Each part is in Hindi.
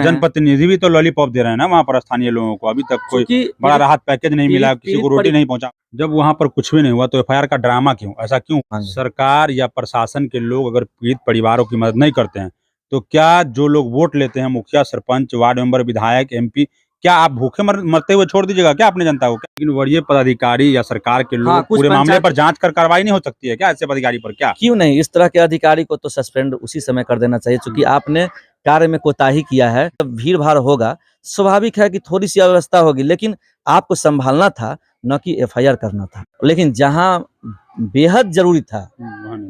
हैं। जनप्रतिनिधि भी तो लॉलीपॉप दे रहे हैं ना वहाँ पर स्थानीय लोगों को, अभी तक कोई बड़ा राहत पैकेज नहीं मिला, किसी को रोटी नहीं पहुंचा। जब वहाँ पर कुछ भी नहीं हुआ तो एफआईआर का ड्रामा क्यों, ऐसा क्यों? सरकार या प्रशासन के लोग अगर पीड़ित परिवारों की मदद नहीं करते हैं तो क्या जो लोग वोट लेते हैं, मुखिया, सरपंच, वार्ड मेंबर, विधायक, एमपी, क्या आप भूखे मरते हुए छोड़ दीजिएगा क्या अपने जनता को? लेकिन वरीय पदाधिकारी या सरकार के लोग पूरे मामले पर जांच कर कार्रवाई नहीं हो सकती है क्या ऐसे पदाधिकारी पर? क्या क्यों नहीं, इस तरह के अधिकारी को तो सस्पेंड उसी समय कर देना चाहिए, क्योंकि आपने कार्य में कोताही किया है। जब भीड़ भाड़ होगा, स्वाभाविक है कि थोड़ी सी अव्यवस्था होगी, लेकिन आपको संभालना था, न कि एफआईआर करना था। लेकिन जहां बेहद जरूरी था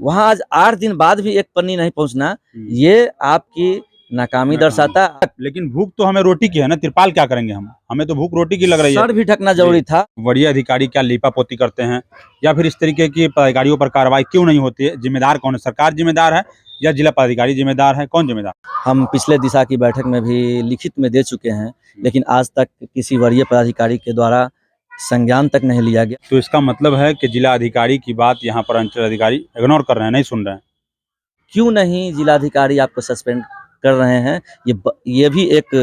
वहां आज 8 दिन बाद भी एक पन्नी नहीं पहुंचना, ये आपकी नाकामी दर्शाता। लेकिन भूख तो हमें रोटी की है ना, तिरपाल क्या करेंगे हम? हमें तो भूख रोटी की लग रही है। सर भी ढकना जरूरी था। वरीय अधिकारी क्या लीपापोती करते हैं या फिर इस तरीके की पदाधिकारियों पर कार्रवाई क्यों नहीं होती है? जिम्मेदार कौन है? सरकार जिम्मेदार है या जिला पदाधिकारी जिम्मेदार है? कौन जिम्मेदार? हम पिछले दिशा की बैठक में भी लिखित में दे चुके हैं, लेकिन आज तक किसी वरीय पदाधिकारी के द्वारा संज्ञान तक नहीं लिया गया। तो इसका मतलब है कि जिला अधिकारी की बात यहाँ पर अंचल अधिकारी इग्नोर कर रहे हैं, नहीं सुन रहे हैं। क्यों नहीं जिलाधिकारी आपको सस्पेंड कर रहे हैं, ये भी एक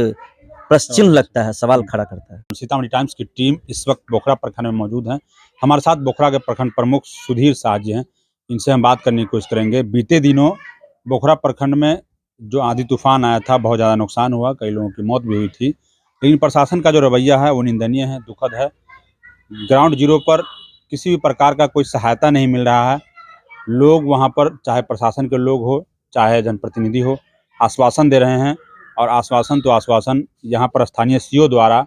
प्रश्न चिन्ह लगता है, सवाल खड़ा करता है। सीतामढ़ी टाइम्स की टीम इस वक्त बोखरा प्रखंड में मौजूद है। हमारे साथ बोखरा के प्रखंड प्रमुख सुधीर शाह जी हैं, इनसे हम बात करने की कोशिश करेंगे। बीते दिनों बोखरा प्रखंड में जो आंधी तूफान आया था, बहुत ज़्यादा नुकसान हुआ, कई लोगों की मौत भी हुई थी, लेकिन प्रशासन का जो रवैया है वो निंदनीय है, दुखद है। ग्राउंड जीरो पर किसी भी प्रकार का कोई सहायता नहीं मिल रहा है। लोग वहाँ पर, चाहे प्रशासन के लोग हो चाहे जनप्रतिनिधि हो, आश्वासन दे रहे हैं, और आश्वासन तो आश्वासन, यहाँ पर स्थानीय सीओ द्वारा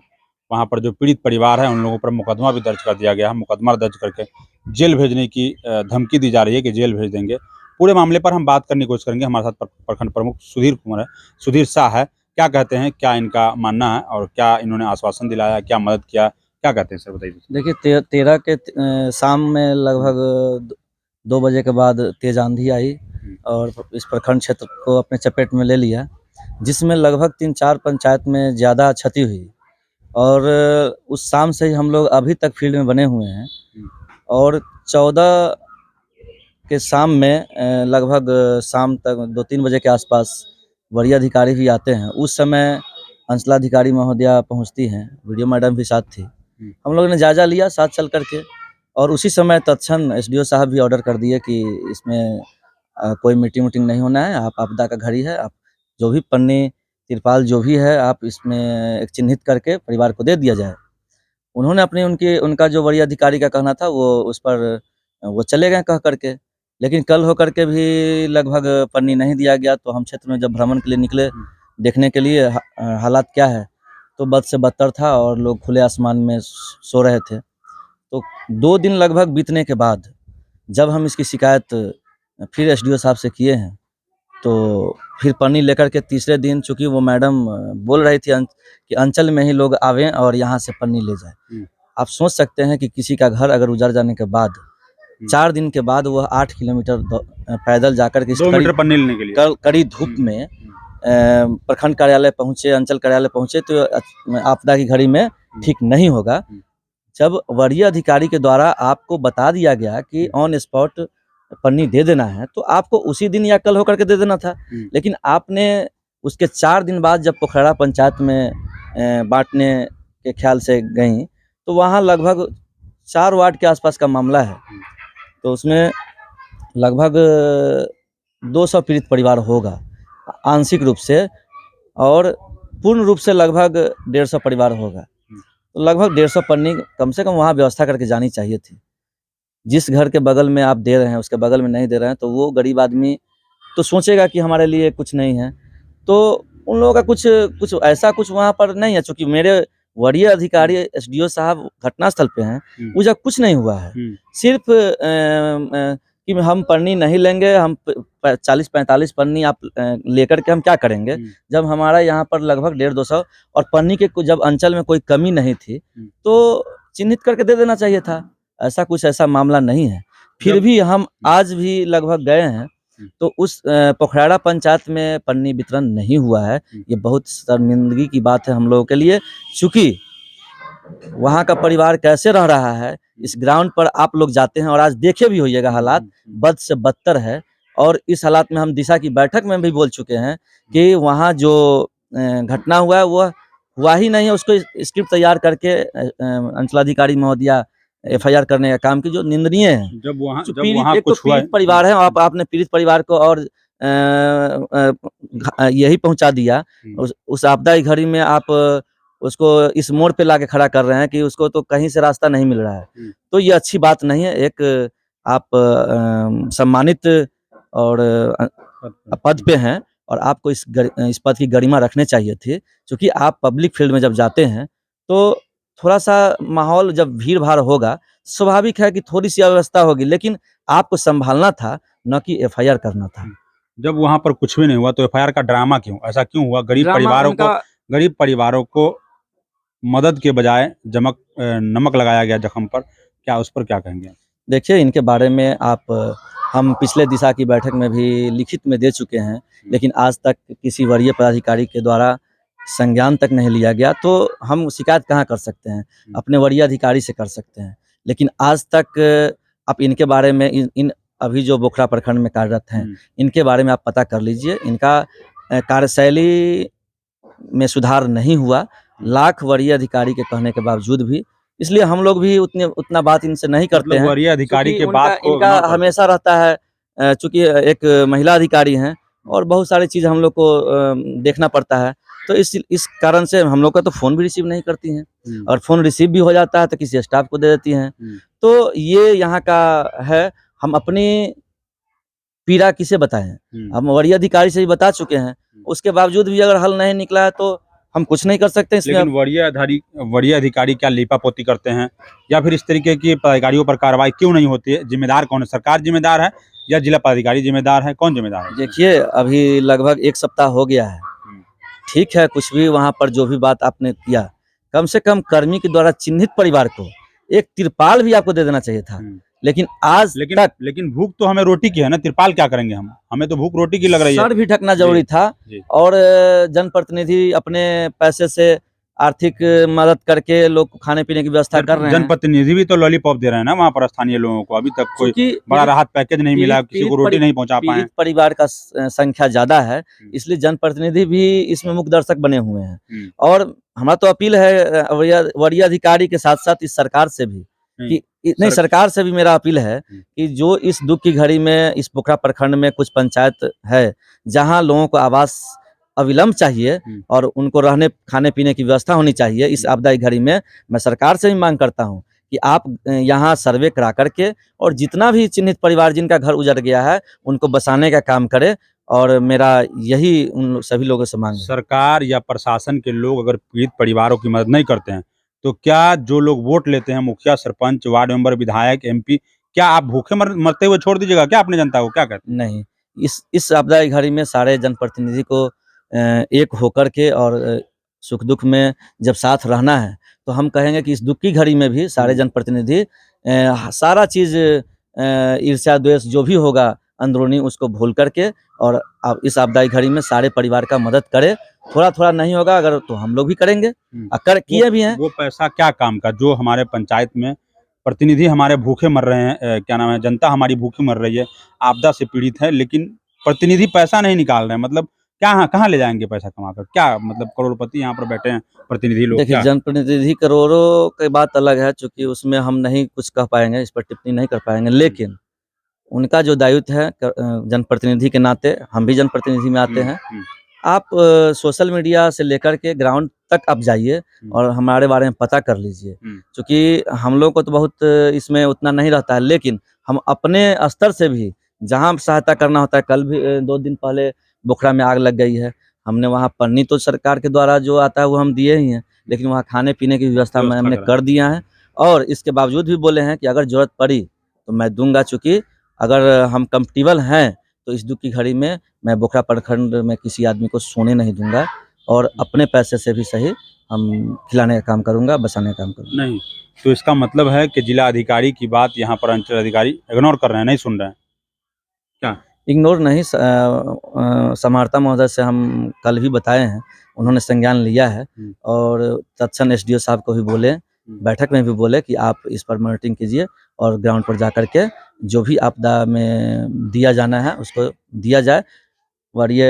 वहाँ पर जो पीड़ित परिवार है उन लोगों पर मुकदमा भी दर्ज कर दिया गया है। मुकदमा दर्ज करके जेल भेजने की धमकी दी जा रही है कि जेल भेज देंगे। पूरे मामले पर हम बात करने की कोशिश करेंगे। हमारे साथ प्रखंड प्रमुख सुधीर शाह है। क्या कहते हैं, क्या इनका मानना है और क्या इन्होंने आश्वासन दिलाया, क्या मदद किया, क्या कहते हैं सर, बताइए। देखिए 13 के शाम में लगभग 2 बजे के बाद तेज आंधी आई और इस प्रखंड क्षेत्र को अपने चपेट में ले लिया, जिसमें लगभग 3-4 पंचायत में ज़्यादा क्षति हुई। और उस शाम से ही हम लोग अभी तक फील्ड में बने हुए हैं, और 14 के शाम में लगभग शाम तक 2-3 बजे के आसपास वरीय अधिकारी भी आते हैं। उस समय अंचलाधिकारी महोदया पहुंचती हैं, वीडियो मैडम भी साथ थी। हम लोगों ने जायजा लिया साथ चल करके, और उसी समय तत्क्षण एसडीओ साहब भी ऑर्डर कर दिए कि इसमें कोई मीटिंग नहीं होना है, आप आपदा का घड़ी है, आप जो भी पन्नी तिरपाल जो भी है आप इसमें एक चिन्हित करके परिवार को दे दिया जाए। उन्होंने उनका जो वरीय अधिकारी का कहना था वो उस पर वो चले गए कह करके, लेकिन कल होकर के भी लगभग पन्नी नहीं दिया गया। तो हम क्षेत्र में जब भ्रमण के लिए निकले देखने के लिए हालात क्या है, तो बद से बदतर था और लोग खुले आसमान में सो रहे थे। तो 2 दिन लगभग बीतने के बाद जब हम इसकी शिकायत फिर एसडीओ साहब से किए हैं, तो फिर पन्नी लेकर के तीसरे दिन, चूँकि वो मैडम बोल रही थी कि अंचल में ही लोग आवें और यहाँ से पन्नी ले जाएं। आप सोच सकते हैं कि किसी का घर अगर उजड़ जाने के बाद 4 दिन के बाद वह 8 किलोमीटर पैदल जाकर के 2 मीटर पन्नी लेने के लिए कड़ी धूप में प्रखंड कार्यालय पहुँचे, अंचल कार्यालय पहुँचे, तो आपदा की घड़ी में ठीक नहीं होगा। जब वरीय अधिकारी के द्वारा आपको बता दिया गया कि ऑन स्पॉट पन्नी दे देना है, तो आपको उसी दिन या कल होकर के दे देना था। लेकिन आपने उसके 4 दिन बाद जब पोखरा पंचायत में बांटने के ख्याल से गई, तो वहाँ लगभग 4 वार्ड के आसपास का मामला है, तो उसमें लगभग 200 पीड़ित परिवार होगा आंशिक रूप से, और पूर्ण रूप से लगभग 150 परिवार होगा। तो लगभग 150 पन्नी कम से कम वहाँ व्यवस्था करके जानी चाहिए थी। जिस घर के बगल में आप दे रहे हैं उसके बगल में नहीं दे रहे हैं, तो वो गरीब आदमी तो सोचेगा कि हमारे लिए कुछ नहीं है। तो उन लोगों का कुछ ऐसा कुछ वहाँ पर नहीं है। चूँकि मेरे वरीय अधिकारी एसडीओ साहब घटनास्थल पे हैं, मुझे कुछ नहीं हुआ है। सिर्फ कि हम पन्नी नहीं लेंगे, हम 40-45 पन्नी आप लेकर के हम क्या करेंगे, जब हमारा यहाँ पर लगभग 150-200 और पन्नी के जब अंचल में कोई कमी नहीं थी, तो चिन्हित करके दे देना चाहिए था। ऐसा मामला नहीं है। फिर भी हम आज भी लगभग गए हैं, तो उस पोखराड़ा पंचायत में पन्नी वितरण नहीं हुआ है। ये बहुत शर्मिंदगी की बात है हम लोगों के लिए, चूँकि वहाँ का परिवार कैसे रह रहा है। इस ग्राउंड पर आप लोग जाते हैं और आज देखे भी होइएगा, हालात बद से बदतर है। और इस हालात में हम दिशा की बैठक में भी बोल चुके हैं कि वहाँ जो घटना हुआ है वो हुआ ही नहीं है, उसको स्क्रिप्ट तैयार करके अंचलाधिकारी महोदया एफआईआर करने का काम की, जो निंदनीय है। जब वहाँ एक तो कुछ हुआ पीड़ित परिवार है, आपने पीड़ित परिवार को और यही पहुंचा दिया। उस आपदा की घड़ी में आप उसको इस मोड़ पे लाके खड़ा कर रहे हैं कि उसको तो कहीं से रास्ता नहीं मिल रहा है, तो ये अच्छी बात नहीं है। एक आप सम्मानित और पद पे हैं और आपको इस पद की गरिमा रखने चाहिए थी, क्योंकि आप पब्लिक फील्ड में जब जाते हैं तो थोड़ा सा माहौल जब भीड़ भाड़ होगा, स्वाभाविक है कि थोड़ी सी अव्यवस्था होगी, लेकिन आपको संभालना था, न कि एफआईआर करना था। जब वहाँ पर कुछ भी नहीं हुआ तो एफआईआर का ड्रामा क्यों, ऐसा क्यों हुआ? गरीब परिवारों को मदद के बजाय नमक लगाया गया जख्म पर, क्या उस पर क्या कहेंगे? देखिए, इनके बारे में हम पिछले दिशा की बैठक में भी लिखित में दे चुके हैं, लेकिन आज तक किसी वरीय पदाधिकारी के द्वारा संज्ञान तक नहीं लिया गया, तो हम शिकायत कहाँ कर सकते हैं? अपने वरीय अधिकारी से कर सकते हैं। लेकिन आज तक आप इनके बारे में इन अभी जो बोखरा प्रखंड में कार्यरत हैं, इनके बारे में आप पता कर लीजिए। इनका कार्यशैली में सुधार नहीं हुआ, लाख वरीय अधिकारी के कहने के बावजूद भी। इसलिए हम लोग भी उतना बात इनसे नहीं करते हैं। वरीय अधिकारी के बात को इनका हमेशा रहता है, चूंकि एक महिला अधिकारी हैं और बहुत सारी चीज़ हम लोग को देखना पड़ता है, तो इस कारण से हम लोग का तो फ़ोन भी रिसीव नहीं करती हैं, और फ़ोन रिसीव भी हो जाता है तो किसी स्टाफ को दे देती हैं। तो ये यहाँ का है। हम अपनी पीड़ा किसे बताएं? हम वरीय अधिकारी से भी बता चुके हैं, उसके बावजूद भी अगर हल नहीं निकला है तो हम कुछ नहीं कर सकते। लेकिन वरीय अधिकारी क्या लीपापोती करते हैं, या फिर इस तरीके की पदाधिकारियों पर कार्रवाई क्यों नहीं होती है? जिम्मेदार कौन है? सरकार जिम्मेदार है या जिला पदाधिकारी जिम्मेदार है? कौन जिम्मेदार है? देखिए, अभी लगभग 1 सप्ताह हो गया है। ठीक है, कुछ भी वहाँ पर जो भी बात आपने किया, कम से कम कर्मी के द्वारा चिन्हित परिवार को एक तिरपाल भी आपको दे देना चाहिए था। लेकिन लेकिन भूख तो हमें रोटी की है ना, तिरपाल क्या करेंगे हम? हमें तो भूख रोटी की लग रही है। सर भी ढकना जरूरी था, और जनप्रतिनिधि अपने पैसे से आर्थिक मदद करके लोग को खाने पीने की व्यवस्था कर रहे हैं। जनप्रतिनिधि भी तो लॉलीपॉप दे रहे हैं ना वहाँ पर स्थानीय लोगों को, अभी तक कोई बड़ा राहत पैकेज नहीं मिला, किसी को रोटी नहीं पहुँचा पाए। परिवार का संख्या ज्यादा है, इसलिए जनप्रतिनिधि भी इसमें मुख्य दर्शक बने हुए हैं। और हमारा तो अपील है वरीय अधिकारी के साथ साथ इस सरकार से भी कि नहीं, सरकार से भी मेरा अपील है कि जो इस दुख की घड़ी में इस बोखरा प्रखंड में कुछ पंचायत है जहां लोगों को आवास अविलंब चाहिए और उनको रहने खाने पीने की व्यवस्था होनी चाहिए, इस आपदा की घड़ी में मैं सरकार से भी मांग करता हूं कि आप यहां सर्वे करा करके और जितना भी चिन्हित परिवार जिनका घर उजड़ गया है उनको बसाने का काम करे। और मेरा यही उन सभी लोगों से मांग है। सरकार या प्रशासन के लोग अगर पीड़ित परिवारों की मदद नहीं करते हैं तो क्या जो लोग वोट लेते हैं, मुखिया, सरपंच, वार्ड मेंबर, विधायक, एमपी, क्या आप भूखे मरते हुए छोड़ दीजिएगा क्या अपने जनता को? क्या कहते हैं? नहीं, इस आपदा की घड़ी में सारे जनप्रतिनिधि को एक होकर के और सुख दुख में जब साथ रहना है, तो हम कहेंगे कि इस दुख की घड़ी में भी सारे जनप्रतिनिधि सारा चीज़ ईर्ष्या द्वेष जो भी होगा अंदरूनी उसको भूल करके और अब इस आपदा की घड़ी में सारे परिवार का मदद करे। थोड़ा थोड़ा नहीं होगा अगर तो हम लोग भी करेंगे, अगर किए भी हैं। वो पैसा क्या काम का जो हमारे पंचायत में प्रतिनिधि हमारे भूखे मर रहे हैं, क्या नाम है, जनता हमारी भूखी मर रही है, आपदा से पीड़ित है, लेकिन प्रतिनिधि पैसा नहीं निकाल रहे हैं। मतलब क्या, कहाँ ले जाएंगे पैसा कमाकर? क्या मतलब करोड़पति यहाँ पर बैठे हैं प्रतिनिधि लोग? देखिए, जनप्रतिनिधि करोड़ों की बात अलग है, चूंकि उसमें हम नहीं कुछ कह पाएंगे, इस पर टिप्पणी नहीं कर पाएंगे, लेकिन उनका जो दायित्व है जनप्रतिनिधि के नाते, हम भी जनप्रतिनिधि में आते हैं। आप सोशल मीडिया से लेकर के ग्राउंड तक आप जाइए और हमारे बारे में पता कर लीजिए, क्योंकि हम लोग को तो बहुत इसमें उतना नहीं रहता है, लेकिन हम अपने स्तर से भी जहां सहायता करना होता है। कल भी 2 दिन पहले बोखरा में आग लग गई है, हमने वहां पन्नी तो सरकार के द्वारा जो आता है वो हम दिए ही हैं, लेकिन वहाँ खाने पीने की व्यवस्था हमने कर दिया है। और इसके बावजूद भी बोले हैं कि अगर जरूरत पड़ी तो मैं दूंगा, चूँकि अगर हम कंफर्टेबल हैं तो इस दुख की घड़ी में मैं बोखरा प्रखंड में किसी आदमी को सोने नहीं दूंगा और अपने पैसे से भी सही हम खिलाने का काम करूंगा, बसाने का काम करूंगा। नहीं तो इसका मतलब है कि जिला अधिकारी की बात यहाँ पर अंचल अधिकारी इग्नोर कर रहे हैं, नहीं सुन रहे हैं क्या? इग्नोर नहीं, समाहर्ता महोदय से हम कल भी बताए हैं, उन्होंने संज्ञान लिया है और तत्क्षण एसडीओ साहब को भी बोले, बैठक में भी बोले कि आप इस पर मॉनिटरिंग कीजिए और ग्राउंड पर जाकर के जो भी आपदा में दिया जाना है उसको दिया जाए। और ये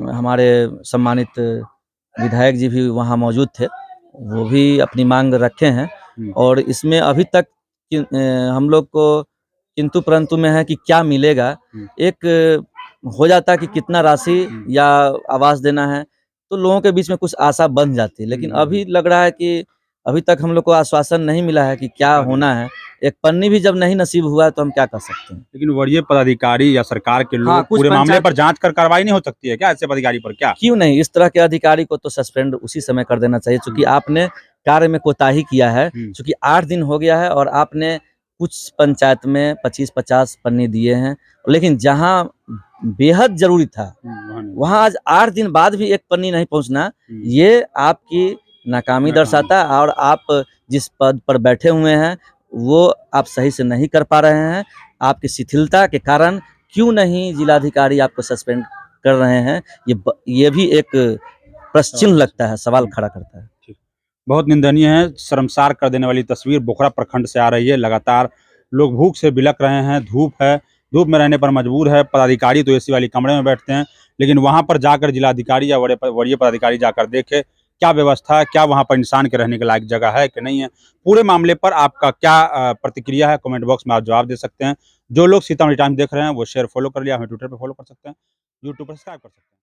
हमारे सम्मानित विधायक जी भी वहाँ मौजूद थे, वो भी अपनी मांग रखे हैं और इसमें अभी तक हम लोग को किंतु परंतु में है कि क्या मिलेगा। एक हो जाता है कि कितना राशि या आवास देना है, तो लोगों के बीच में कुछ आशा बन जाती है, लेकिन अभी लग रहा है कि अभी तक हम लोग को आश्वासन नहीं मिला है कि क्या होना है। एक पन्नी भी जब नहीं नसीब हुआ है तो हम क्या कर सकते हैं। लेकिन वरीय पदाधिकारी या सरकार के लोग हाँ, कुछ पूरे मामले पंचायत- पर जांच कर कार्रवाई नहीं हो सकती है क्या ऐसे अधिकारी पर? क्या क्यों नहीं, इस तरह के अधिकारी को तो सस्पेंड उसी समय कर देना चाहिए, क्योंकि आपने कार्य में कोताही किया है। क्योंकि 8 दिन हो गया है और आपने कुछ पंचायत में 25-50 पन्नी दिए हैं, लेकिन जहां बेहद जरूरी था वहां आज 8 दिन बाद भी एक पन्नी नहीं पहुंचना, ये आपकी नाकामी दर्शाता है। और आप जिस पद पर बैठे हुए हैं वो आप सही से नहीं कर पा रहे हैं। आपकी शिथिलता के कारण क्यों नहीं जिलाधिकारी आपको सस्पेंड कर रहे हैं, ये भी एक प्रश्न चिन्ह लगता है, सवाल खड़ा करता है। बहुत निंदनीय है, शर्मसार कर देने वाली तस्वीर बोखरा प्रखंड से आ रही है। लगातार लोग भूख से बिलक रहे हैं, धूप है, धूप में रहने पर मजबूर है। पदाधिकारी तो एसी वाली कमरे में बैठते हैं, लेकिन वहां पर जाकर जिलाधिकारी या वरीय पदाधिकारी जाकर देखे क्या व्यवस्था है, क्या वहां पर इंसान के रहने के लायक जगह है कि नहीं है। पूरे मामले पर आपका क्या प्रतिक्रिया है, कमेंट बॉक्स में आप जवाब दे सकते हैं। जो लोग सीतामढ़ी टाइम्स देख रहे हैं वो शेयर फॉलो कर लिया, हमें ट्विटर पर फॉलो कर सकते हैं, यूट्यूब पर सब्सक्राइब कर सकते हैं।